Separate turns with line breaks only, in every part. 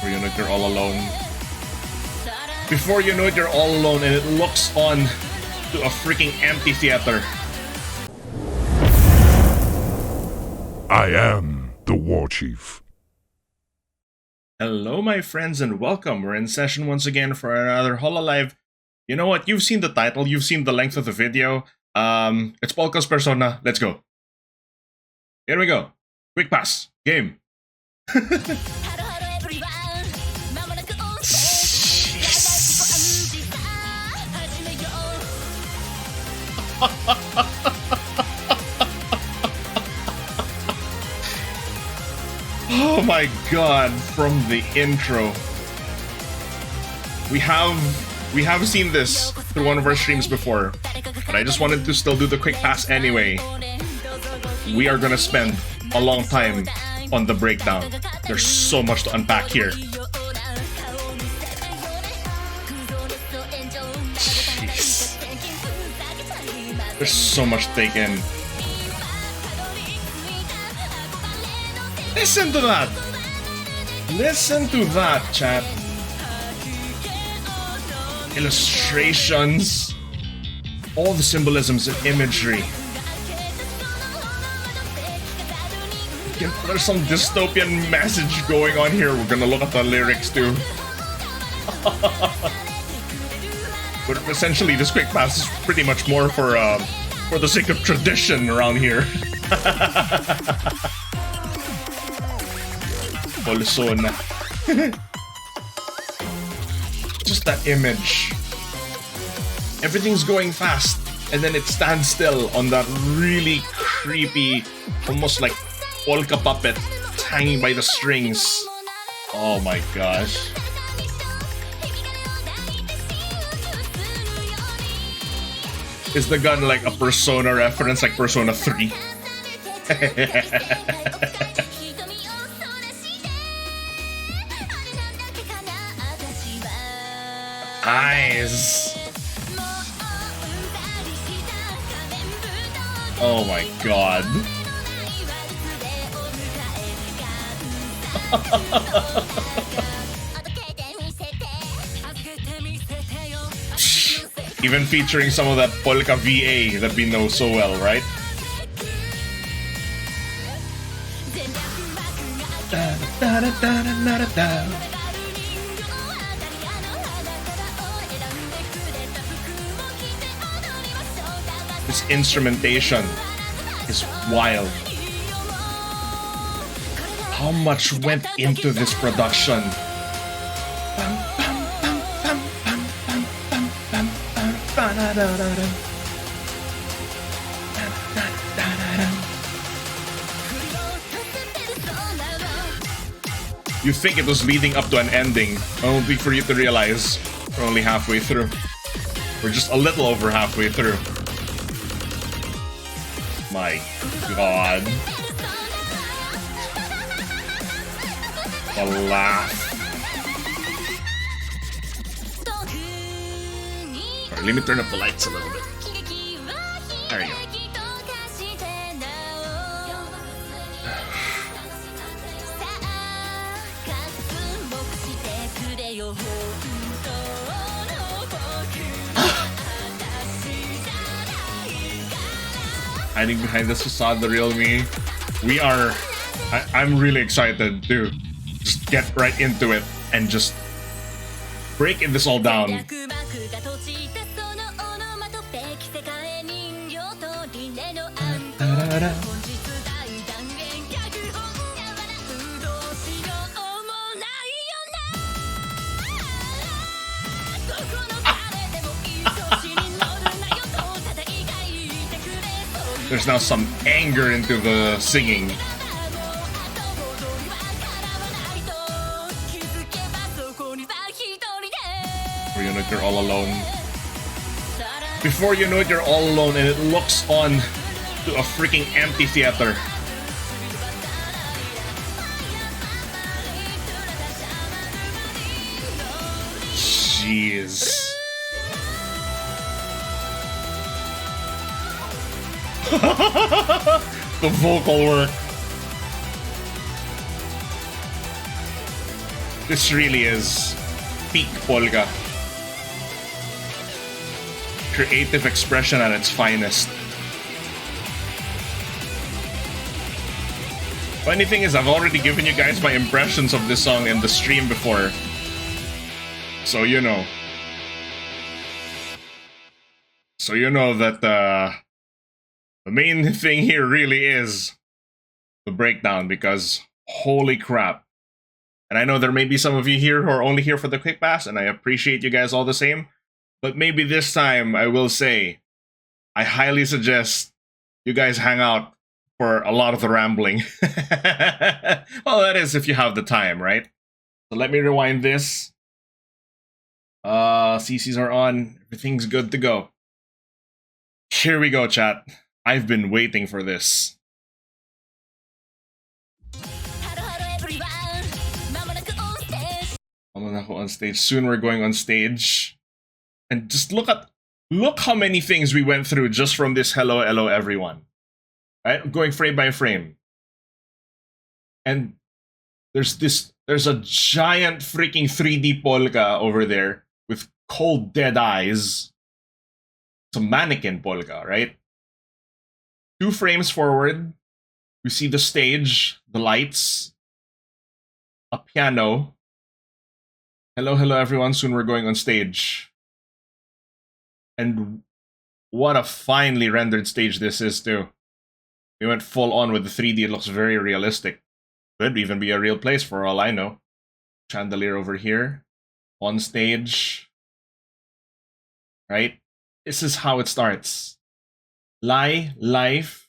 Before you know it, you're all alone. Before you know it, you're all alone, and it looks on to a freaking amphitheater.
I am the War Chief.
Hello, my friends, and welcome. We're in session once again for another Hololive. You know what? You've seen the title. You've seen the length of the video. It's POLKA'S Persona. Let's go. Here we go. Quick pass. Game. Oh my god, from the intro. We have seen this through one of our streams before, but I just wanted to still do the quick pass anyway. We are gonna spend a long time on the breakdown. There's so much to unpack here. Jeez. There's so much to take in. Listen to that! Listen to that, chat. Illustrations. All the symbolisms and imagery. There's some dystopian message going on here. We're gonna look at the lyrics too. But essentially, this quick pass is pretty much more for the sake of tradition around here. Persona. Just that image. Everything's going fast, and then it stands still on that really creepy, almost like polka puppet hanging by the strings. Oh my gosh. Is the gun like a Persona reference, like Persona 3? Eyes. Oh my god. Even featuring some of that Polka VA that we know so well, right? This instrumentation is wild. How much went into this production? You think it was leading up to an ending, only for you to realize we're only halfway through. We're just a little over halfway through. My god. The laugh. Alright, let me turn up the lights a little bit. There you go. Hiding behind this facade, the real me. I'm really excited to just get right into it and just breaking this all down. There's now some anger into the singing. Before you know it, you're all alone. Before you know it, you're all alone, and it looks on to a freaking amphitheater. Jeez. The vocal work. This really is peak polka. Creative expression at its finest. Funny thing is, I've already given you guys my impressions of this song in the stream before. So you know. So you know that the main thing here really is the breakdown, because holy crap. And I know there may be some of you here who are only here for the quick pass, and I appreciate you guys all the same. But maybe this time I will say, I highly suggest you guys hang out for a lot of the rambling. Well, that is if you have the time, right? So let me rewind this. CCs are on. Everything's good to go. Here we go, chat. I've been waiting for this. On stage. Soon we're going on stage. And just look how many things we went through just from this hello everyone. Right? Going frame by frame. And there's a giant freaking 3D polka over there with cold dead eyes. It's a mannequin polka, right? 2 frames forward, we see the stage, the lights, a piano. Hello everyone, soon we're going on stage. And what a finely rendered stage this is too. We went full on with the 3D, it looks very realistic. Could even be a real place for all I know. Chandelier over here, on stage. Right? This is how it starts. Lie, life,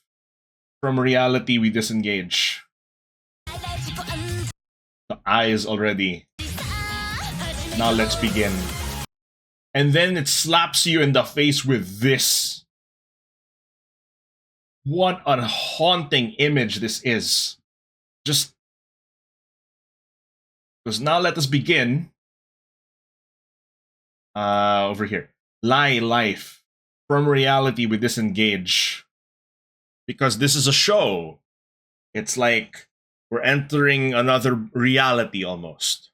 from reality we disengage. The eyes already. Now let's begin. And then it slaps you in the face with this. What a haunting image this is. Just... because now let us begin. Over here. Lie, life. From reality we disengage. Because this is a show. It's like we're entering another reality almost.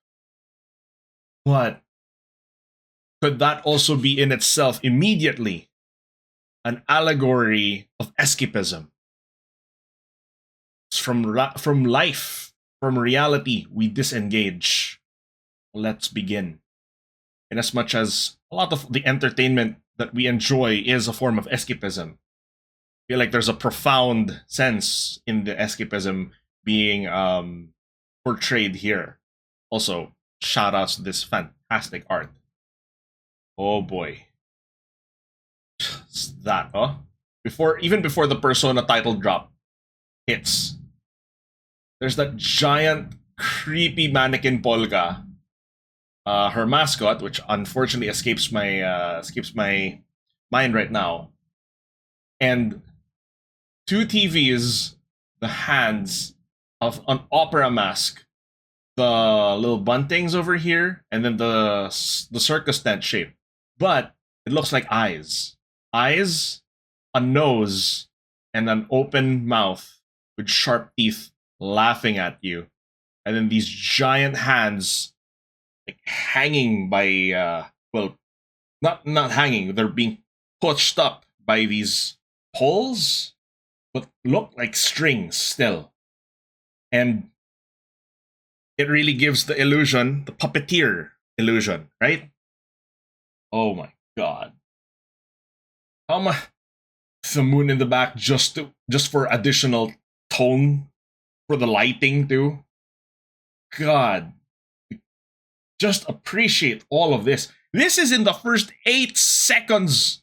But could that also be in itself immediately an allegory of escapism? It's from life, from reality, we disengage. Let's begin. In as much as a lot of the entertainment that we enjoy is a form of escapism, I feel like there's a profound sense in the escapism being portrayed here. Also, shout outs to this fantastic art. Oh boy. It's that, huh? Even before the Persona title drop hits, there's that giant, creepy mannequin polka. Her mascot, which unfortunately escapes my mind right now. And 2 TVs, the hands of an opera mask, the little buntings over here, and then the circus tent shape. But it looks like eyes. Eyes, a nose, and an open mouth with sharp teeth laughing at you. And then these giant hands like hanging by, well, not hanging, they're being pushed up by these poles, but look like strings still. And it really gives the illusion, the puppeteer illusion, right? Oh my god. How much the moon in the back just for additional tone for the lighting too? God. Just appreciate all of this. This is in the first 8 seconds.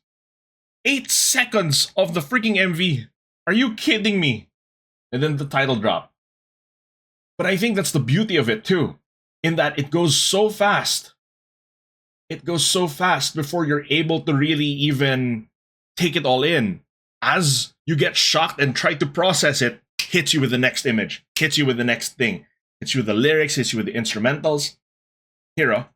8 seconds of the freaking MV. Are you kidding me? And then the title drop. But I think that's the beauty of it too, in that it goes so fast. It goes so fast before you're able to really even take it all in. As you get shocked and try to process it, hits you with the next image, hits you with the next thing, hits you with the lyrics, hits you with the instrumentals. Hero.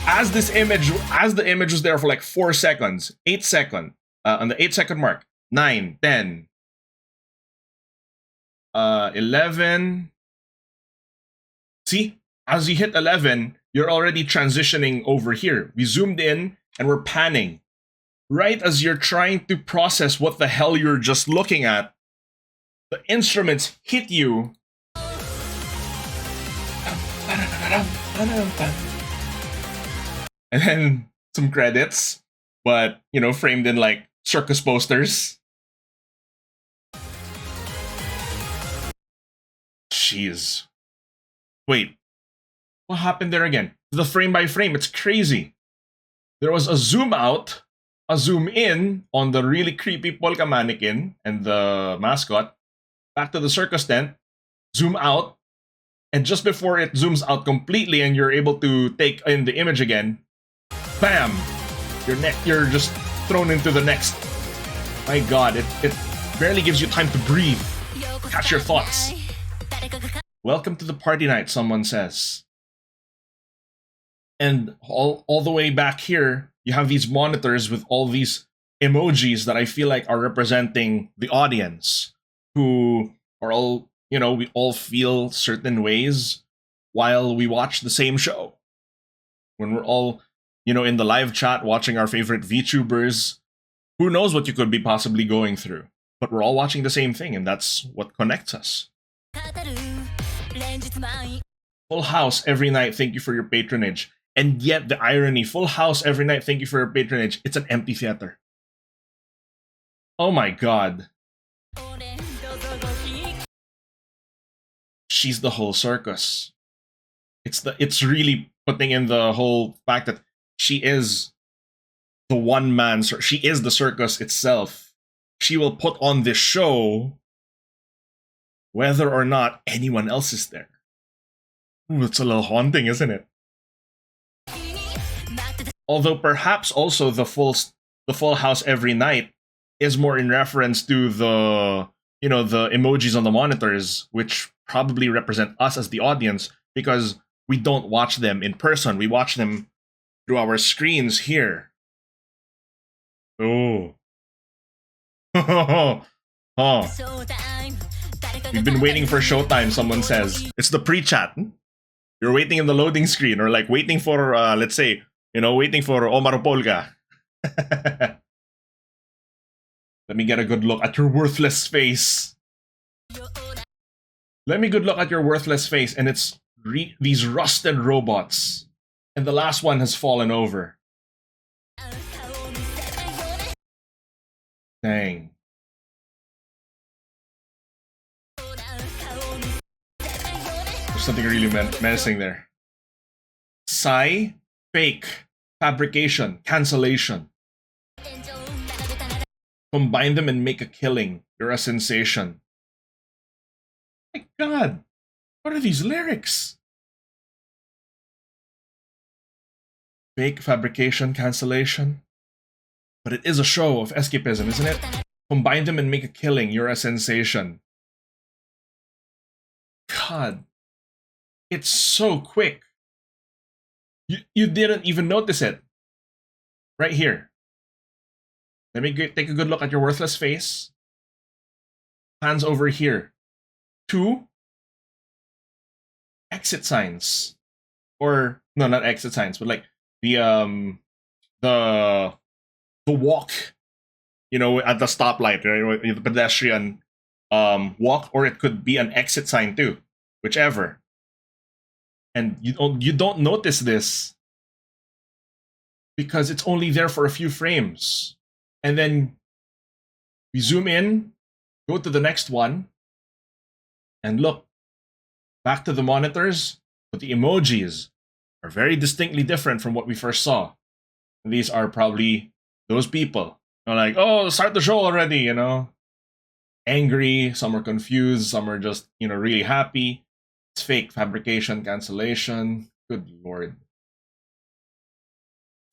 As the image was there for like 4 seconds, 8 seconds, on the 8-second mark, 9, 10, 11. See, as you hit 11, you're already transitioning over here. We zoomed in and we're panning. Right as you're trying to process what the hell you're just looking at, the instruments hit you. And then some credits, but, you know, framed in like circus posters. Jeez. Wait. What happened there again? The frame by frame, it's crazy. There was a zoom out, a zoom in on the really creepy polka mannequin and the mascot, back to the circus tent, zoom out, and just before it zooms out completely and you're able to take in the image again, bam! You're just thrown into the next. My god, it barely gives you time to breathe. Catch your thoughts. Welcome to the party night, someone says. And all the way back here, you have these monitors with all these emojis that I feel like are representing the audience, who are all, you know, we all feel certain ways while we watch the same show. When we're all, you know, in the live chat watching our favorite VTubers, who knows what you could be possibly going through. But we're all watching the same thing, and that's what connects us. Full house every night, thank you for your patronage. And yet the irony, full house every night, thank you for your patronage. It's an empty theater. Oh my god. She's the whole circus. It's really putting in the whole fact that she is the one man, she is the circus itself. She will put on this show whether or not anyone else is there. Ooh, it's a little haunting, isn't it? Although perhaps also the full house every night is more in reference to the, you know, the emojis on the monitors, which probably represent us as the audience, because we don't watch them in person. We watch them through our screens here. Oh. Oh. We've been waiting for showtime, someone says. It's the pre-chat. You're waiting in the loading screen, or like waiting for, let's say, you know, waiting for Omaru Polka. Let me get a good look at your worthless face. Let me good look at your worthless face, and it's these rusted robots. And the last one has fallen over. Dang. There's something really menacing there. Sigh, fake, fabrication, cancellation. Combine them and make a killing. You're a sensation. My god, what are these lyrics? Fake, fabrication, cancellation. But it is a show of escapism, isn't it? Combine them and make a killing. You're a sensation. God. It's so quick. You didn't even notice it. Right here. Let me take a good look at your worthless face. Hands over here. 2 exit signs. Or, no, not exit signs, but like the walk, you know, at the stoplight, right? The pedestrian walk, or it could be an exit sign too, whichever. And you don't notice this because it's only there for a few frames. And then we zoom in, go to the next one, and look, back to the monitors, but the emojis are very distinctly different from what we first saw. And these are probably those people. They're like, oh, start the show already, you know? Angry, some are confused, some are just, you know, really happy. It's fake, fabrication, cancellation. Good lord.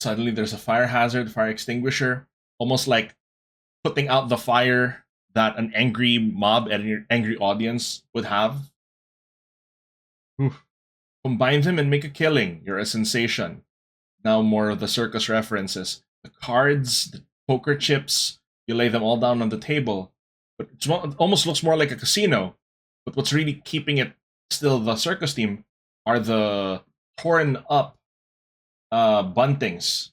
Suddenly there's a fire hazard, fire extinguisher, almost like putting out the fire that an angry mob and an angry audience would have. Oof. Combine them and make a killing. You're a sensation. Now more of the circus references. The cards, the poker chips, You lay them all down on the table, but it almost looks more like a casino. But what's really keeping it still the circus theme are the torn up buntings,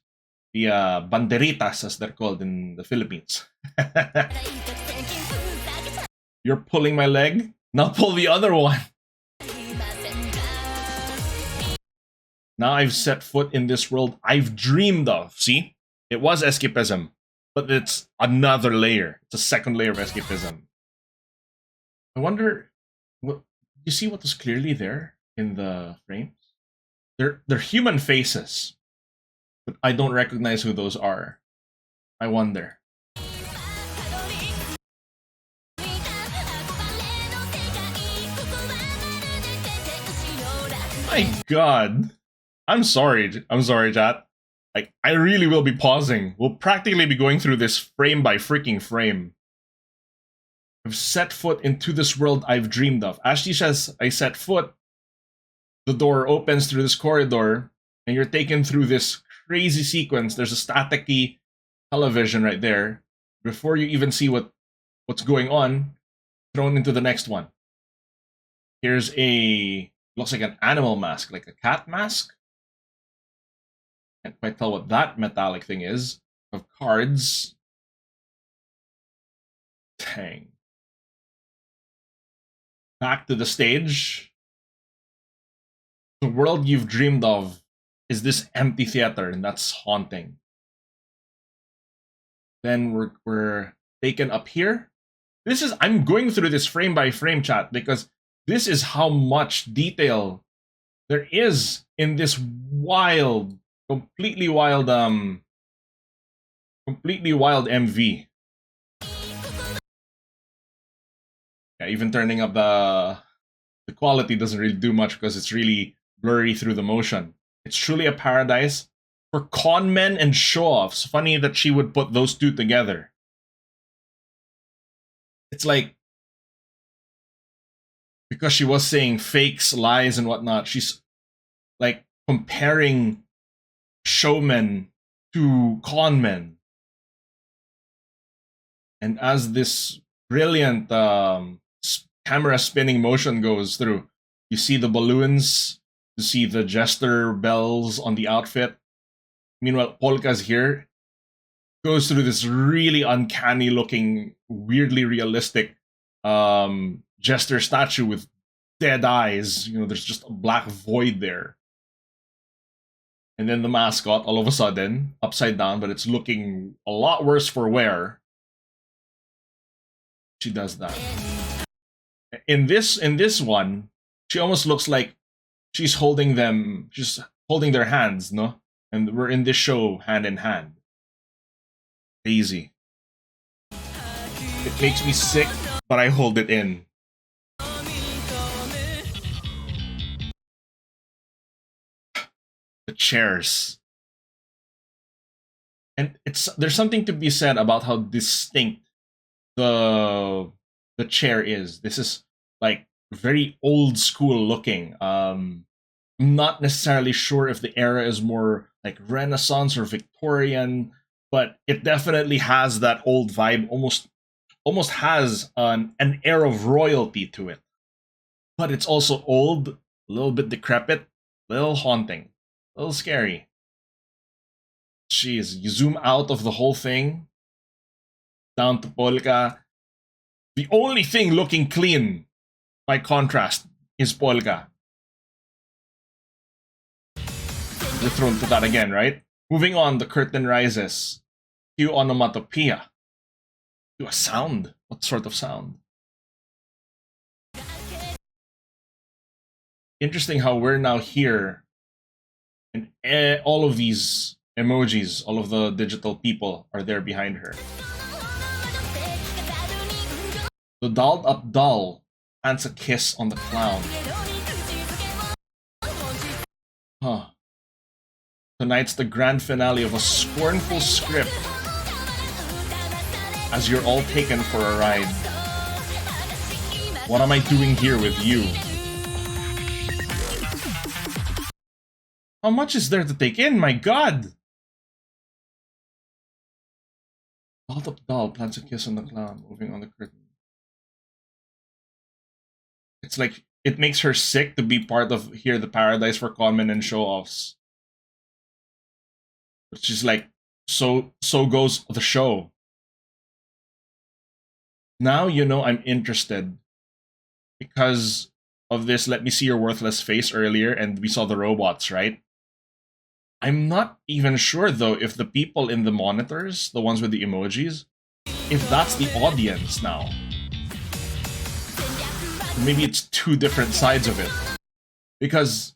the banderitas as they're called in the Philippines. You're pulling my leg? Now pull the other one. Now I've set foot in this world I've dreamed of. See? It was escapism, but it's another layer. It's a second layer of escapism. I wonder, you see what was clearly there in the frames? They're human faces, but I don't recognize who those are. I wonder. My God. I'm sorry, chat. I really will be pausing. We'll practically be going through this frame by freaking frame. I've set foot into this world I've dreamed of. As she says, I set foot. The door opens through this corridor, and you're taken through this crazy sequence. There's a staticky television right there. Before you even see what's going on, thrown into the next one. Here's looks like an animal mask, like a cat mask. Can't quite tell what that metallic thing is. Of cards. Dang. Back to the stage. The world you've dreamed of is this empty theater, and that's haunting. Then we're taken up here. I'm going through this frame by frame, chat, because this is how much detail there is in this wild, completely wild MV. Yeah, even turning up the quality doesn't really do much because it's really blurry through the motion. It's truly a paradise for con men and show-offs. Funny that she would put those two together. It's like, because she was saying fakes, lies, and whatnot, she's like comparing showmen to con men. And as this brilliant camera spinning motion goes through, you see the balloons, you see the jester bells on the outfit. Meanwhile, Polka's here goes through this really uncanny looking, weirdly realistic jester statue with dead eyes. You know, there's just a black void there. And then the mascot, all of a sudden, upside down, but it's looking a lot worse for wear. She does that. In this one, she almost looks like she's holding their hands, no? And we're in this show hand in hand. Crazy. It makes me sick, but I hold it in. The chairs. And there's something to be said about how distinct the chair is. This is like very old school looking. I'm not necessarily sure if the era is more like Renaissance or Victorian, but it definitely has that old vibe, almost has an air of royalty to it. But it's also old, a little bit decrepit, a little haunting, a little scary. Jeez, you zoom out of the whole thing, down to Polka. The only thing looking clean, by contrast, is Polka. We're thrown to that again, right? Moving on, the curtain rises. Cue onomatopoeia. To a sound. What sort of sound? Interesting how we're now here, and all of these emojis, all of the digital people are there behind her. The dolled up doll plants a kiss on the clown. Huh. Tonight's the grand finale of a scornful script as you're all taken for a ride. What am I doing here with you? How much is there to take in? My God! Dolled up doll plants a kiss on the clown, moving on the curtain. It's like it makes her sick to be part of here, the paradise for conmen and show-offs. Which is like, so goes the show. Now you know I'm interested because of this let me see your worthless face earlier, and we saw the robots, right? I'm not even sure though if the people in the monitors, the ones with the emojis, if that's the audience now. Maybe it's two different sides of it. Because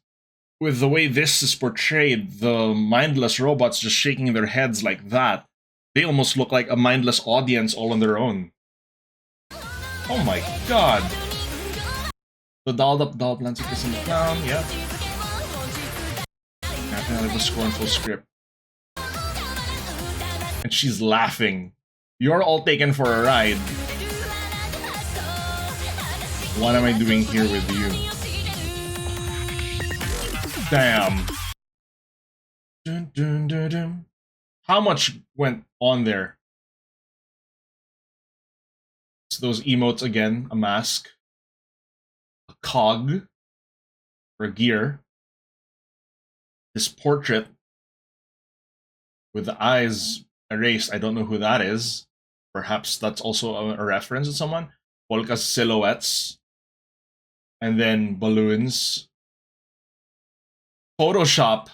with the way this is portrayed, the mindless robots just shaking their heads like that, they almost look like a mindless audience all on their own. Oh my god! The dolled up doll plants a kiss on the clown, yeah. Nothing out of a scornful script. And she's laughing. You're all taken for a ride. What am I doing here with you? Damn. Dun, dun, dun, dun. How much went on there? So those emotes again, a mask, a cog, or a gear. This portrait with the eyes erased. I don't know who that is. Perhaps that's also a reference to someone. Polka's silhouettes. And then balloons. Photoshop.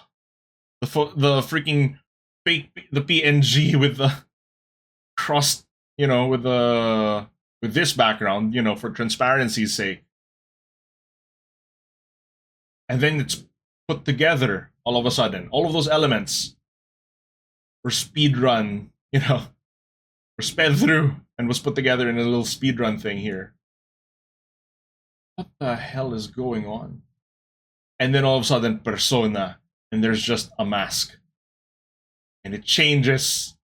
The freaking fake, the PNG with the crossed, you know, with this background, you know, for transparency's sake. And then it's put together all of a sudden. All of those elements were speedrun, you know, were sped through and was put together in a little speedrun thing here. What the hell is going on? And then all of a sudden, persona, and there's just a mask. And it changes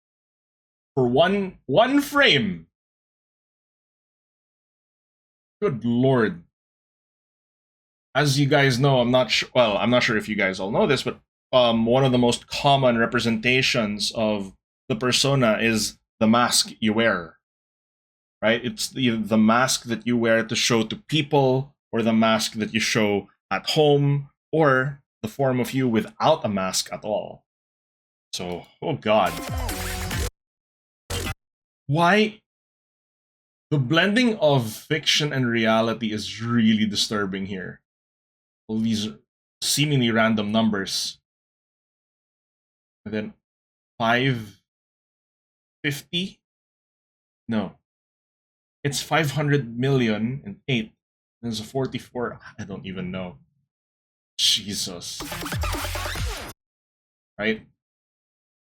for one frame. Good lord. As you guys know, I'm not sure if you guys all know this, but one of the most common representations of the persona is the mask you wear. Right? It's the mask that you wear to show to people, or the mask that you show at home, or the form of you without a mask at all. So, oh god. Why? The blending of fiction and reality is really disturbing here. All these seemingly random numbers. And then 550? No. It's 500 million and 8. There's a 44. I don't even know. Jesus. Right?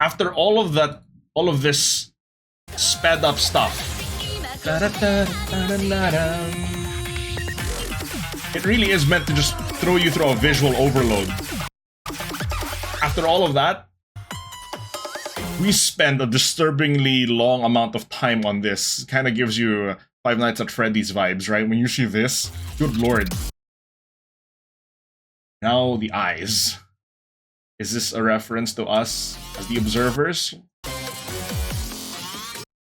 After all of that, all of this sped up stuff. It really is meant to just throw you through a visual overload. After all of that, we spend a disturbingly long amount of time on this. Kind of gives you Five Nights at Freddy's vibes, right? When you see this, good lord. Now the eyes. Is this a reference to us as the observers?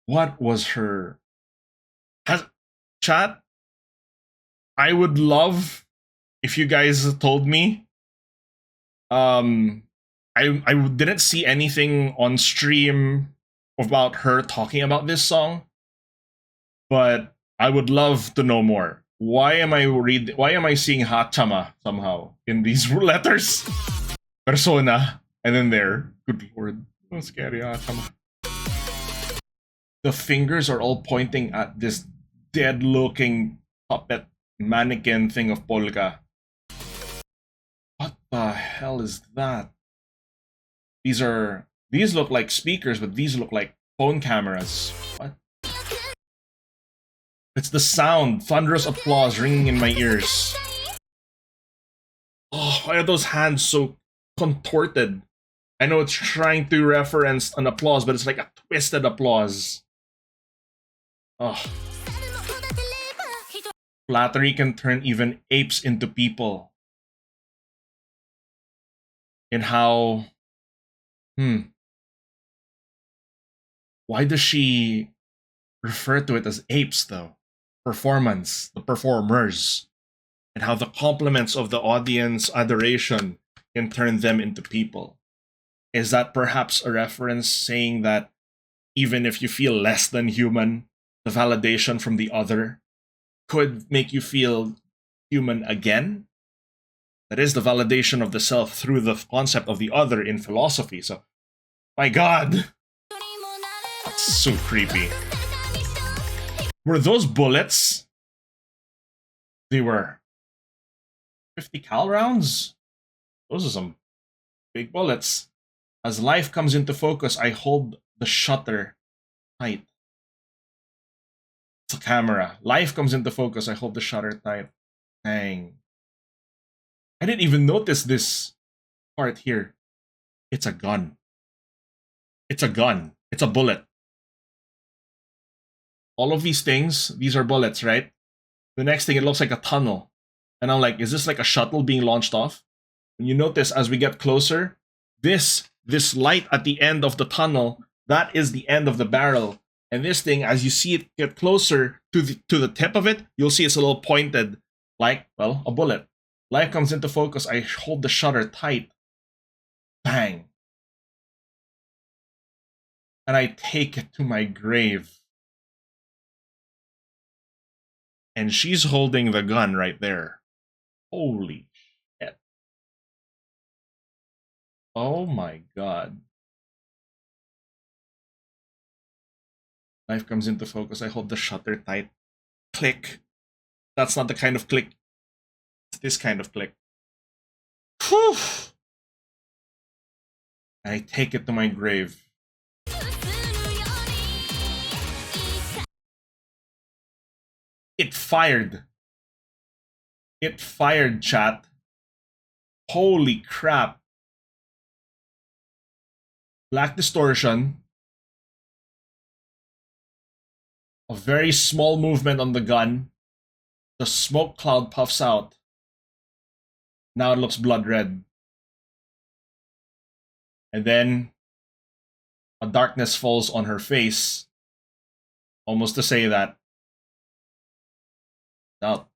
What was her... Chat? I would love if you guys told me. I didn't see anything on stream about her talking about this song, but I would love to know more. Why am I seeing Hachama somehow in these letters? Persona, and then there. Good lord, so scary, Hachama. The fingers are all pointing at this dead-looking puppet mannequin thing of Polka. What the hell is that? These look like speakers, but these look like phone cameras. What? It's the sound, thunderous applause ringing in my ears. Oh, why are those hands so contorted? I know it's trying to reference an applause, but it's like a twisted applause. Oh. Flattery can turn even apes into people. In how... Why does she refer to it as apes, though? Performance, the performers, and how the compliments of the audience adoration can turn them into people. Is that perhaps a reference saying that even if you feel less than human, the validation from the other could make you feel human again? That is the validation of the self through the concept of the other in philosophy. So, my God, that's so creepy. Were those bullets? They were 50 cal rounds? Those are some big bullets. As life comes into focus, I hold the shutter tight. It's a camera. Life comes into focus, I hold the shutter tight. Dang. I didn't even notice this part here. It's a gun. It's a gun. It's a bullet. All of these things, these are bullets, right? The next thing, it looks like a tunnel. And I'm like, is this like a shuttle being launched off? And you notice as we get closer, this light at the end of the tunnel, that is the end of the barrel. And this thing, as you see it get closer to the tip of it, you'll see it's a little pointed, like, well, a bullet. Life comes into focus, I hold the shutter tight. Bang. And I take it to my grave. And she's holding the gun right there. Holy shit. Oh my God. Life comes into focus, I hold the shutter tight. Click. That's not the kind of click. It's this kind of click. Whew. I take it to my grave. It fired. It fired, chat. Holy crap. Black distortion. A very small movement on the gun. The smoke cloud puffs out. Now it looks blood red. And then a darkness falls on her face. Almost to say that. Out.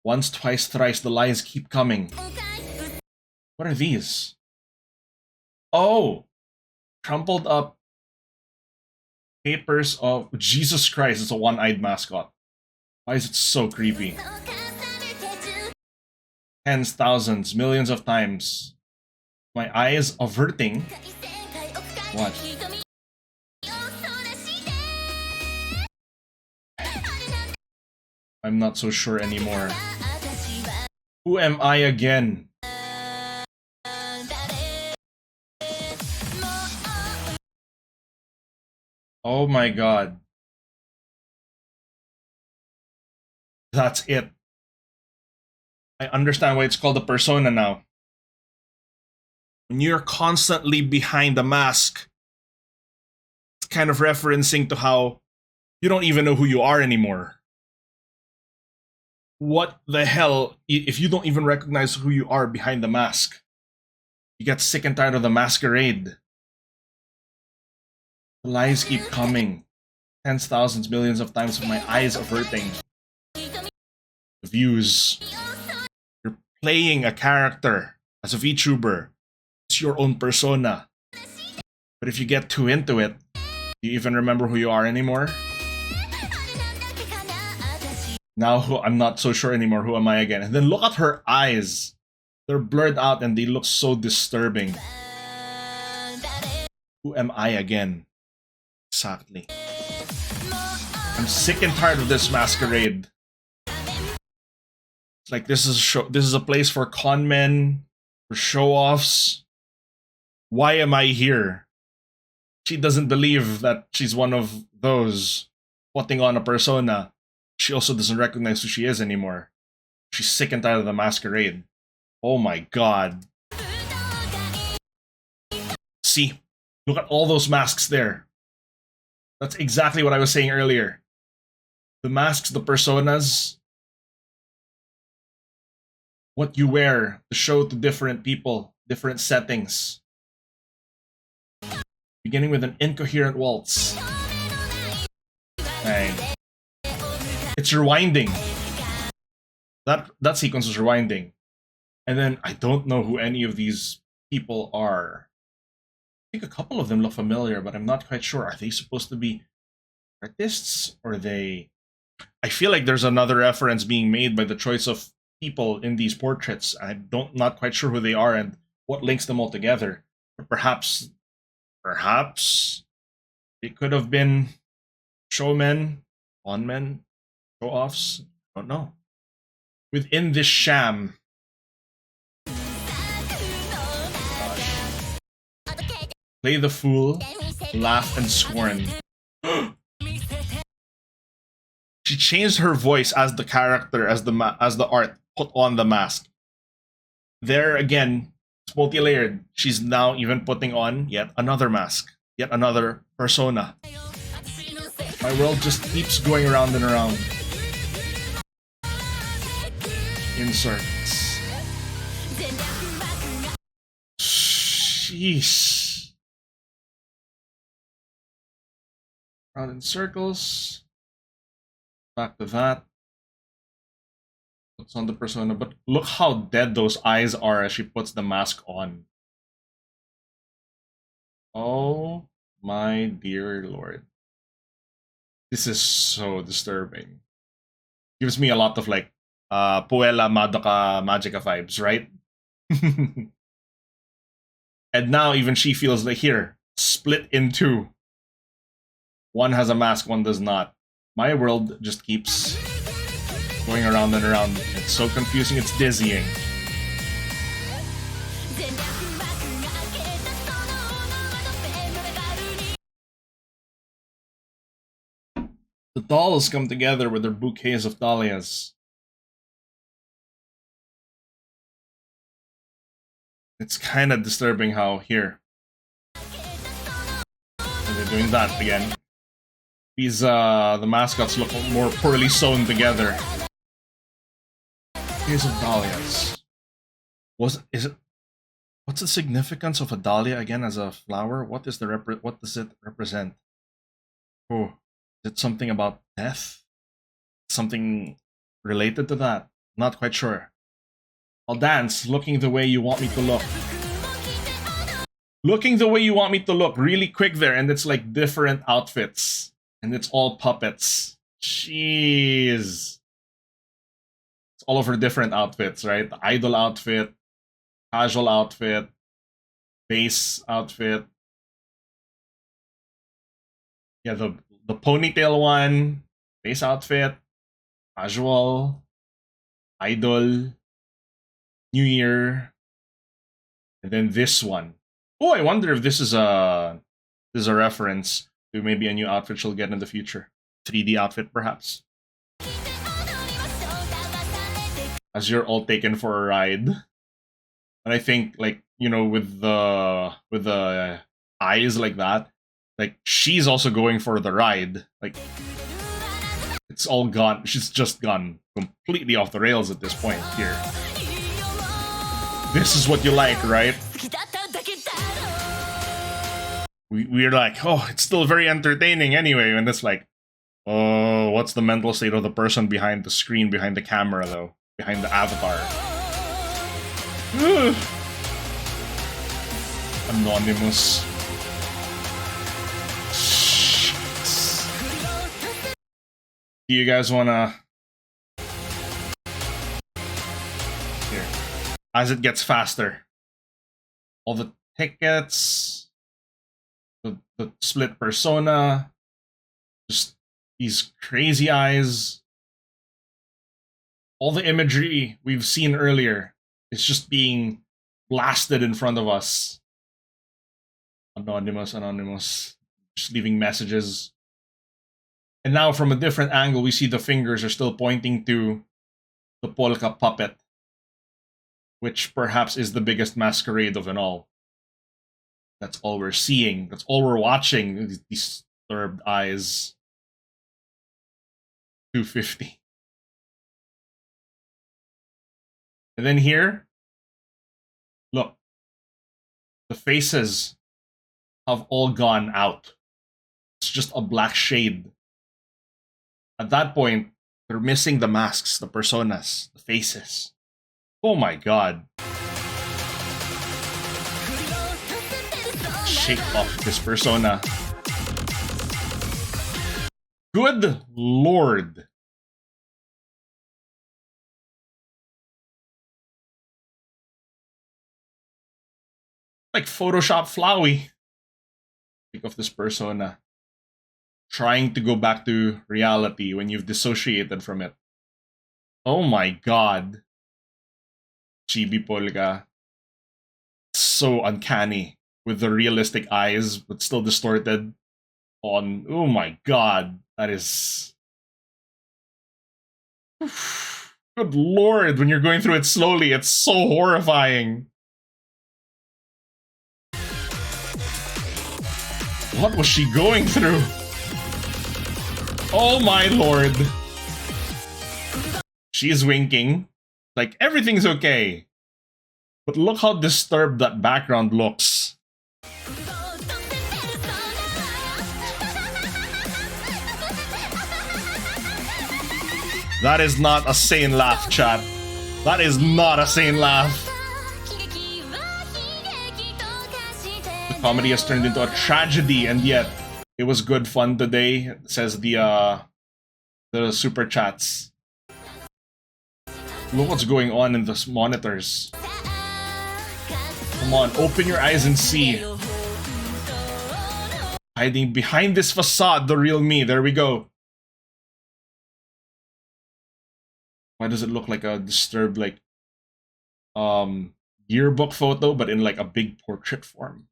Once, twice, thrice, the lies keep coming. What are these? Oh! Crumpled up papers of Jesus Christ. It's a one-eyed mascot. Why is it so creepy? Tens, thousands, millions of times. My eyes averting. What? I'm not so sure anymore. Who am I again? Oh my God. That's it. I understand why it's called a persona now. When you're constantly behind the mask, it's kind of referencing to how you don't even know who you are anymore. What the hell if you don't even recognize who you are behind the mask? You get sick and tired of the masquerade. The lies keep coming. Tens, thousands, millions of times with my eyes averting. The views. You're playing a character as a VTuber. It's your own persona. But if you get too into it, do you even remember who you are anymore? Now I'm not so sure anymore. Who am I again? And then look at her eyes. They're blurred out and they look so disturbing. Who am I again? Exactly. I'm sick and tired of this masquerade. It's like this is a place for con men, for show-offs. Why am I here? She doesn't believe that she's one of those putting on a persona. She also doesn't recognize who she is anymore. She's sick and tired of the masquerade. Oh my God. See, look at all those masks there. That's exactly what I was saying earlier. The masks, the personas, what you wear to show to different people, different settings. beginning with an incoherent waltz. Right. It's rewinding. That sequence is rewinding. And then I don't know who any of these people are. I think a couple of them look familiar, but I'm not quite sure. Are they supposed to be artists, or are they... I feel like there's another reference being made by the choice of people in these portraits. I'm not quite sure who they are and what links them all together. But perhaps it could have been showmen, on-men, show-offs. I don't know. Within this sham, play the fool, laugh and scorn. She changed her voice as the character, as the art put on the mask. There again, it's multi-layered. She's now even putting on yet another mask, yet another persona. My world just keeps going around and around. Inserts. Sheesh. Round in circles. Back to that. Puts on the persona, but look how dead those eyes are as she puts the mask on. Oh my dear lord. This is so disturbing. Gives me a lot of like Puella Madoka Magica vibes, right? And now even she feels like here, split in two. One has a mask, one does not. My world just keeps going around and around. It's so confusing, it's dizzying. The dolls come together with their bouquets of dahlias. It's kind of disturbing how here. And they're doing that again. These the mascots look more poorly sewn together. Bouquets of dahlias. What's the significance of a dahlia again as a flower? What does it represent? Oh, is it something about death? Something related to that? Not quite sure. I'll dance, looking the way you want me to look. Looking the way you want me to look, really quick there, and it's like different outfits. And it's all puppets. Jeez. It's all over different outfits, right? The idol outfit, casual outfit, bass outfit. Yeah, the ponytail one, bass outfit, casual, idol, New Year, and then this one. Oh, I wonder if this is a reference to maybe a new outfit she'll get in the future. 3D outfit, perhaps. As you're all taken for a ride. And I think, like, you know, with the eyes like that, like, she's also going for the ride. Like, it's all gone. She's just gone completely off the rails at this point here. This is what you like, right? We're like, oh, it's still very entertaining anyway, and it's like, oh, what's the mental state of the person behind the screen, behind the camera, though? Behind the avatar. Anonymous. Do you guys wanna... Here. As it gets faster. All the tickets... The split persona, just these crazy eyes, all the imagery we've seen earlier is just being blasted in front of us. Anonymous, just leaving messages. And now from a different angle, we see the fingers are still pointing to the polka puppet, which perhaps is the biggest masquerade of it all. That's all we're seeing. That's all we're watching. These disturbed eyes. 250. And then here, look. The faces have all gone out. It's just a black shade. At that point, they're missing the masks, the personas, the faces. Oh my god. Shake off this persona. Good lord. Like Photoshop Flowey. Think of this persona trying to go back to reality when you've dissociated from it. Oh my god. Chibi Polka. So uncanny. With the realistic eyes, but still distorted on... Oh my god. That is... Good lord, when you're going through it slowly, it's so horrifying. What was she going through? Oh my lord. She's winking. Like, everything's okay. But look how disturbed that background looks. That is not a sane laugh, chat. That is not a sane laugh. The comedy has turned into a tragedy, and yet it was good fun today, says the super chats. Look what's going on in the monitors. Come on, open your eyes and see. Hiding behind this facade, the real me. There we go. Why does it look like a disturbed, like, yearbook photo, but in like a big portrait form?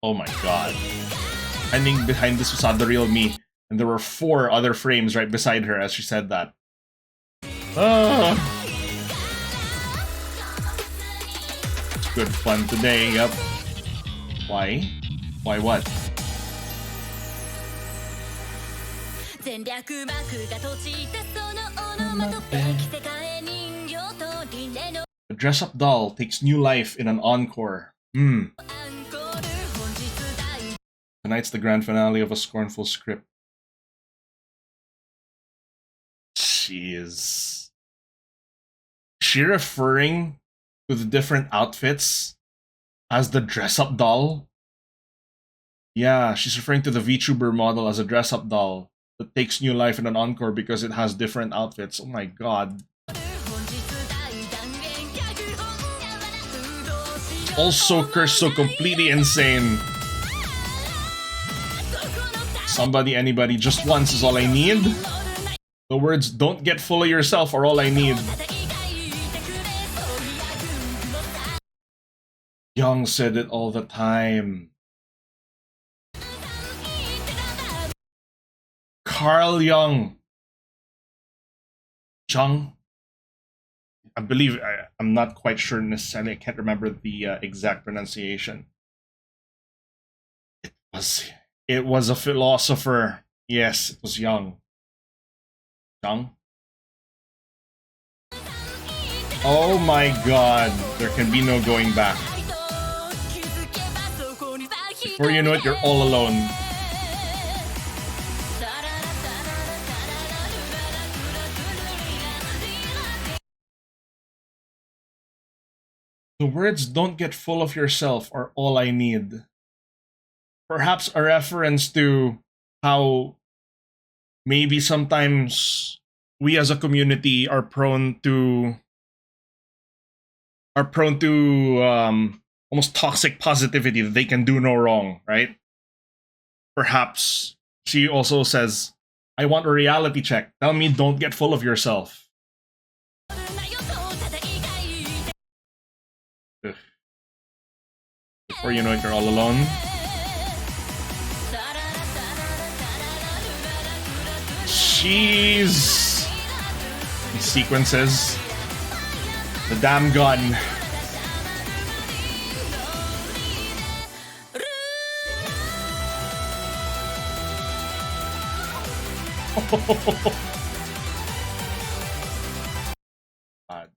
Oh my god. Hiding behind this facade, the real me. And there were 4 other frames right beside her as she said that. Ah. It's good fun today, yep. Why? Why what? A dress-up doll takes new life in an encore. Tonight's the grand finale of a scornful script. Is she referring to the different outfits as the dress-up doll? Yeah, she's referring to the VTuber model as a dress-up doll that takes new life in an encore because it has different outfits. Oh my god. Also cursed, so completely insane. Somebody, anybody, just once is all I need. The words "don't get full of yourself" are all I need. Young said it all the time. Carl Young. Jung? I believe, I'm not quite sure necessarily, I can't remember the exact pronunciation. It was a philosopher. Yes, it was Young. Young? Oh my god, there can be no going back. Before you know it, you're all alone. The words "don't get full of yourself" are all I need. Perhaps a reference to how maybe sometimes we as a community are prone to almost toxic positivity, that they can do no wrong, right? Perhaps she also says, I want a reality check. Tell me don't get full of yourself. Ugh. Before you know it, you're all alone. Jeez. These sequences. The damn gun. God.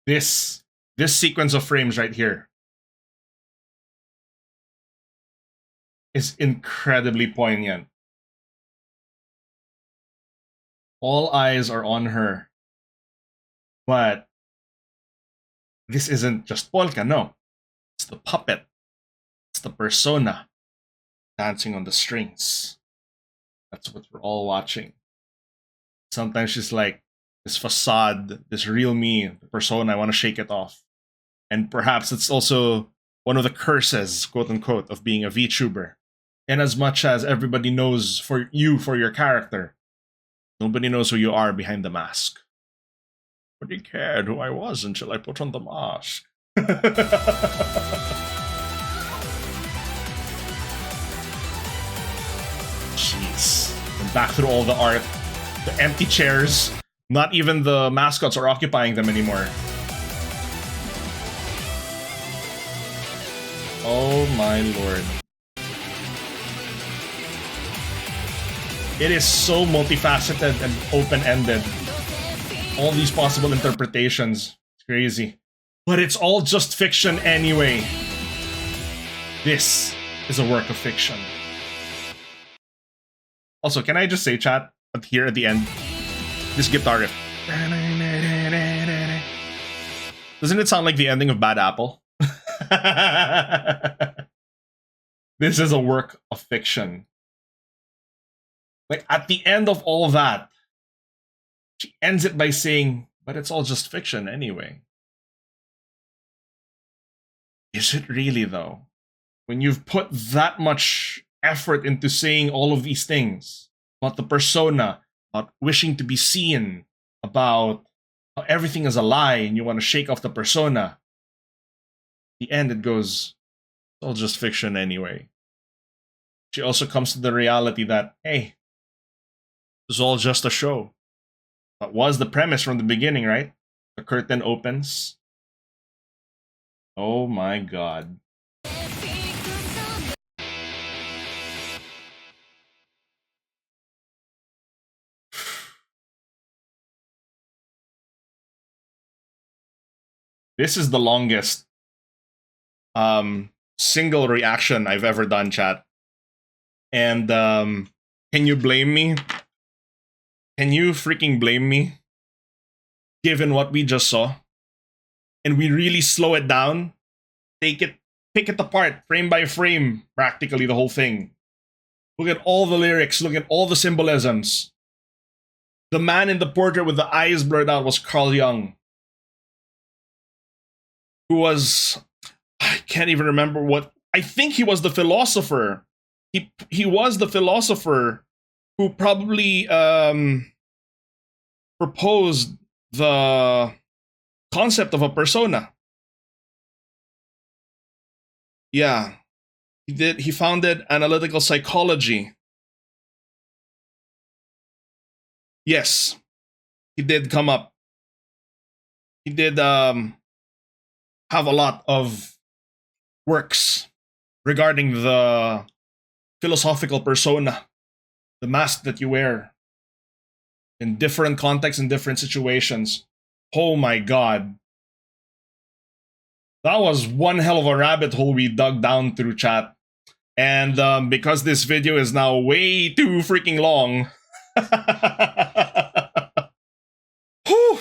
This sequence of frames right here is incredibly poignant. All eyes are on her. But this isn't just Polka, no. It's the puppet. It's the persona dancing on the strings. That's what we're all watching. Sometimes she's like, this facade, this real me, the persona, I want to shake it off. And perhaps it's also one of the curses, quote unquote, of being a VTuber. And as much as everybody knows for your character, nobody knows who you are behind the mask. Nobody cared who I was until I put on the mask. Jeez. And back through all the art, the empty chairs, not even the mascots are occupying them anymore. Oh my lord. It is so multifaceted and open-ended. All these possible interpretations. It's crazy. But it's all just fiction anyway. This is a work of fiction. Also, can I just say, chat, here at the end, this guitar riff. Doesn't it sound like the ending of Bad Apple? This is a work of fiction. Like, at the end of all that, she ends it by saying, but it's all just fiction anyway. Is it really, though? When you've put that much effort into saying all of these things about the persona, about wishing to be seen, about how everything is a lie and you want to shake off the persona, at the end it goes, it's all just fiction anyway. She also comes to the reality that, hey, it's all just a show. That was the premise from the beginning, right? The curtain opens. Oh my god. This is the longest single reaction I've ever done, chat. And can you blame me? Can you freaking blame me? Given what we just saw. And we really slow it down. Pick it apart, frame by frame, practically the whole thing. Look at all the lyrics, look at all the symbolisms. The man in the portrait with the eyes blurred out was Carl Jung. Who was, I can't even remember what, I think he was the philosopher. He was the philosopher who probably proposed the concept of a persona. Yeah, he did. He founded analytical psychology. Yes, he did come up. He did have a lot of works regarding the philosophical persona, the mask that you wear in different contexts and different situations. Oh my god. That was one hell of a rabbit hole we dug down through, chat. And because this video is now way too freaking long, whew,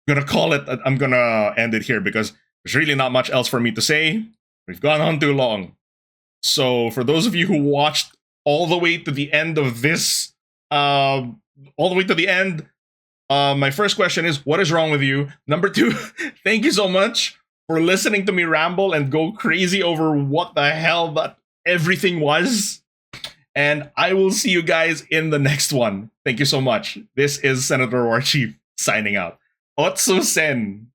I'm gonna call it, I'm gonna end it here because there's really not much else for me to say. We've gone on too long. So for those of you who watched all the way to the end of this, all the way to the end, my first question is, what is wrong with you? Number two, thank you so much for listening to me ramble and go crazy over what the hell that everything was. And I will see you guys in the next one. Thank you so much. This is Senator War Chief signing out. Otsu Sen.